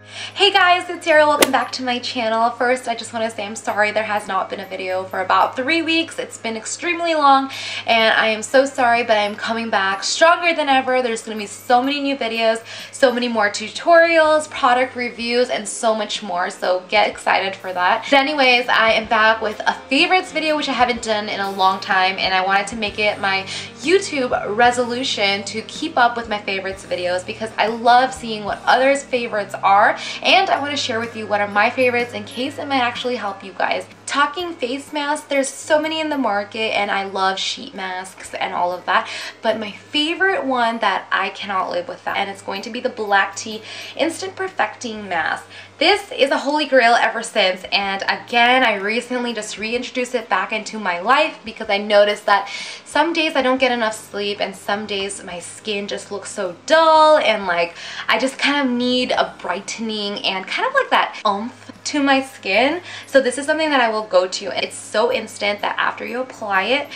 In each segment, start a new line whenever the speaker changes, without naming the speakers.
Hey guys, it's Arielle. Welcome back to my channel. First, I just want to say I'm sorry there has not been a video for about 3 weeks. It's been extremely long and I am so sorry, but I'm coming back stronger than ever. There's going to be so many new videos, so many more tutorials, product reviews, and so much more, so get excited for that. But anyways, I am back with a favorites video, which I haven't done in a long time, and I wanted to make it my YouTube resolution to keep up with my favorites videos because I love seeing what others' favorites are. And I want to share with you what are my favorites in case it might actually help you guys. Talking face masks, there's so many in the market and I love sheet masks and all of that, but my favorite one that I cannot live without, and it's going to be the black tea instant perfecting mask. This is a holy grail ever since, and again I recently just reintroduced it back into my life because I noticed that some days I don't get enough sleep and some days my skin just looks so dull and like I just kind of need a brightening and kind of like that oomph to my skin. So this is something that I will go to, and it's so instant that after you apply it,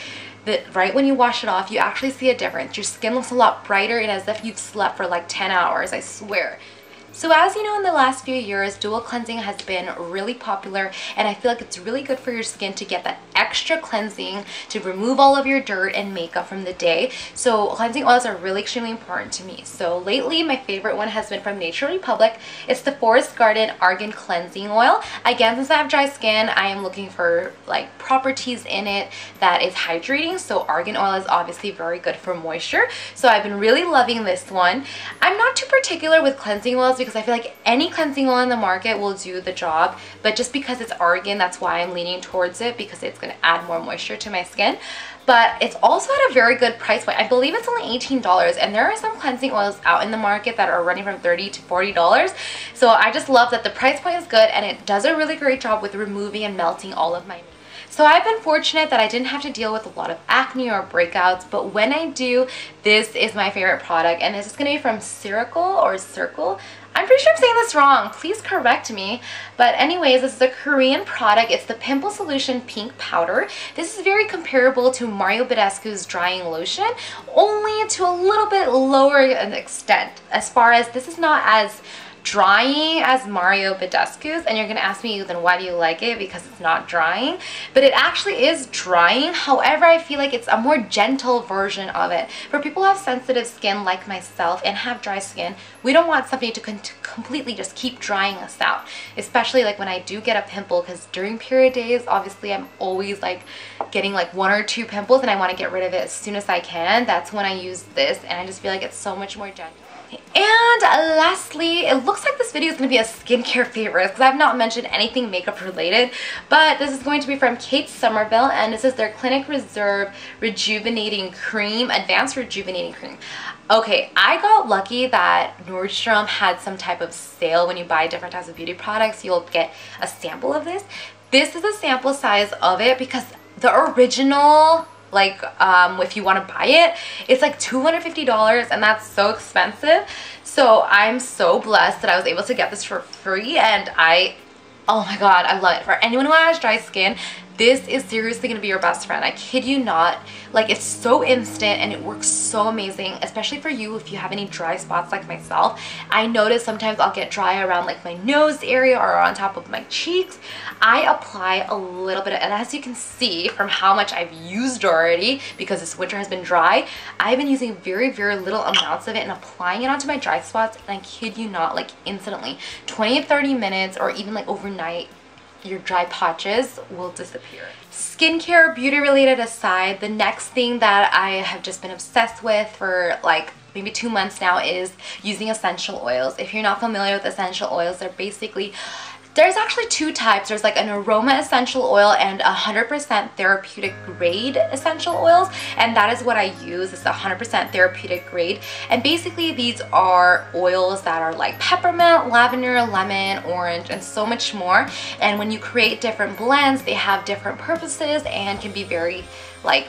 that right when you wash it off, you actually see a difference. Your skin looks a lot brighter and as if you've slept for like 10 hours, I swear. So as you know, in the last few years, dual cleansing has been really popular, and I feel like it's really good for your skin to get that extra cleansing to remove all of your dirt and makeup from the day. So cleansing oils are really extremely important to me. So lately, my favorite one has been from Nature Republic. It's the Forest Garden Argan Cleansing Oil. Again, since I have dry skin, I am looking for like properties in it that is hydrating. So argan oil is obviously very good for moisture. So I've been really loving this one. I'm not too particular with cleansing oils because I feel like any cleansing oil in the market will do the job, but just because it's argan, that's why I'm leaning towards it, because it's going to add more moisture to my skin. But it's also at a very good price point. I believe it's only $18, and there are some cleansing oils out in the market that are running from $30 to $40. So I just love that the price point is good and it does a really great job with removing and melting all of my makeup. So I've been fortunate that I didn't have to deal with a lot of acne or breakouts, but when I do, this is my favorite product, and this is going to be from Circle. I'm pretty sure I'm saying this wrong. Please correct me. But anyways, this is a Korean product. It's the Pimple Solution Pink Powder. This is very comparable to Mario Badescu's drying lotion, only to a little bit lower an extent. As far as this is not as drying as Mario Badescu's, and you're gonna ask me, then why do you like it? Because it's not drying, but it actually is drying. However, I feel like it's a more gentle version of it. For people who have sensitive skin like myself and have dry skin, we don't want something to completely just keep drying us out, especially like when I do get a pimple, because during period days, obviously I'm always like getting like 1 or 2 pimples and I want to get rid of it as soon as I can. That's when I use this, and I just feel like it's so much more gentle. And lastly, it looks like this video is going to be a skincare favorite because I've not mentioned anything makeup related, but this is going to be from Kate Somerville, and this is their Clinic Reserve Rejuvenating Cream, Advanced Rejuvenating Cream. Okay, I got lucky that Nordstrom had some type of sale. When you buy different types of beauty products, you'll get a sample of this. This is a sample size of it because the original, like if you want to buy it, it's like $250, and that's so expensive. So I'm so blessed that I was able to get this for free, and oh my god, I love it. For anyone who has dry skin, this is seriously going to be your best friend. I kid you not. Like, it's so instant and it works so amazing, especially for you if you have any dry spots like myself. I notice sometimes I'll get dry around like my nose area or on top of my cheeks. I apply a little bit, and as you can see from how much I've used already, because this winter has been dry, I've been using very, very little amounts of it and applying it onto my dry spots, and I kid you not, like instantly, 20 to 30 minutes or even like overnight, your dry patches will disappear. Skincare, beauty related aside, the next thing that I have just been obsessed with for like maybe 2 months now is using essential oils. If you're not familiar with essential oils, they're basically, there's actually 2 types. There's like an aroma essential oil and 100% therapeutic grade essential oils, and that is what I use. It's 100% therapeutic grade, and basically these are oils that are like peppermint, lavender, lemon, orange, and so much more. And when you create different blends, they have different purposes and can be very like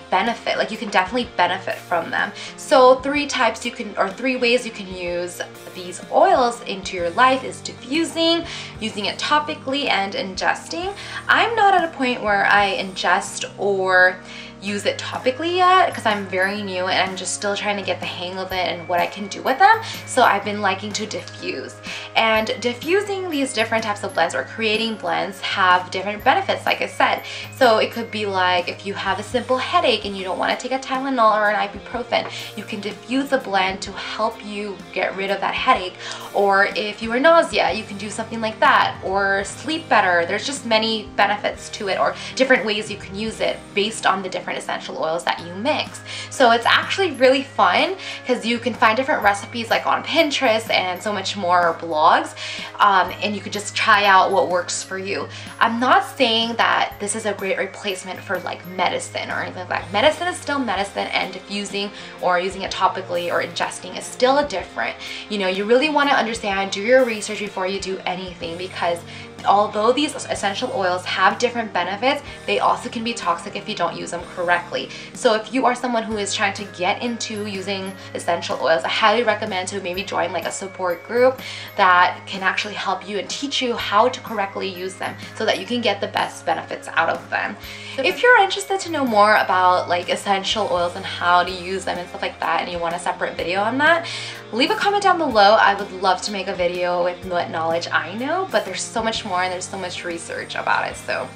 you can definitely benefit from them. So 3 types you can, or 3 ways you can use these oils into your life is diffusing, using it topically, and ingesting. I'm not at a point where I ingest or use it topically yet because I'm very new and I'm just still trying to get the hang of it and what I can do with them. So I've been liking to diffuse. And diffusing these different types of blends or creating blends have different benefits, like I said. So it could be like if you have a simple headache and you don't want to take a Tylenol or an ibuprofen, you can diffuse a blend to help you get rid of that headache. Or if you are nausea, you can do something like that. Or sleep better. There's just many benefits to it, or different ways you can use it based on the different essential oils that you mix. So it's actually really fun because you can find different recipes like on Pinterest and so much more blogs, and you can just try out what works for you. I'm not saying that this is a great replacement for like medicine or anything like that. Medicine is still medicine, and diffusing or using it topically or ingesting is still different. You know, you really want to understand, do your research before you do anything, because although these essential oils have different benefits, they also can be toxic if you don't use them correctly. So if you are someone who is trying to get into using essential oils, I highly recommend to maybe join like a support group that can actually help you and teach you how to correctly use them so that you can get the best benefits out of them. If you're interested to know more about like essential oils and how to use them and stuff like that, and you want a separate video on that, leave a comment down below. I would love to make a video with what knowledge I know, but there's so much more and there's so much research about it, so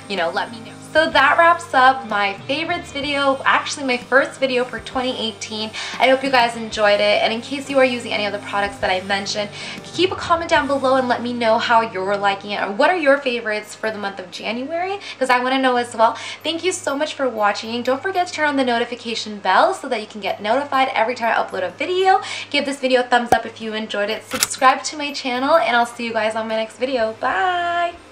you know, let me know. So that wraps up my favorites video, actually my first video for 2018. I hope you guys enjoyed it, and in case you are using any of the products that I mentioned, keep a comment down below and let me know how you're liking it, or what are your favorites for the month of January, because I want to know as well. Thank you so much for watching. Don't forget to turn on the notification bell so that you can get notified every time I upload a video. Give this video a thumbs up if you enjoyed it. Subscribe to my channel, and I'll see you guys on my next video. Bye!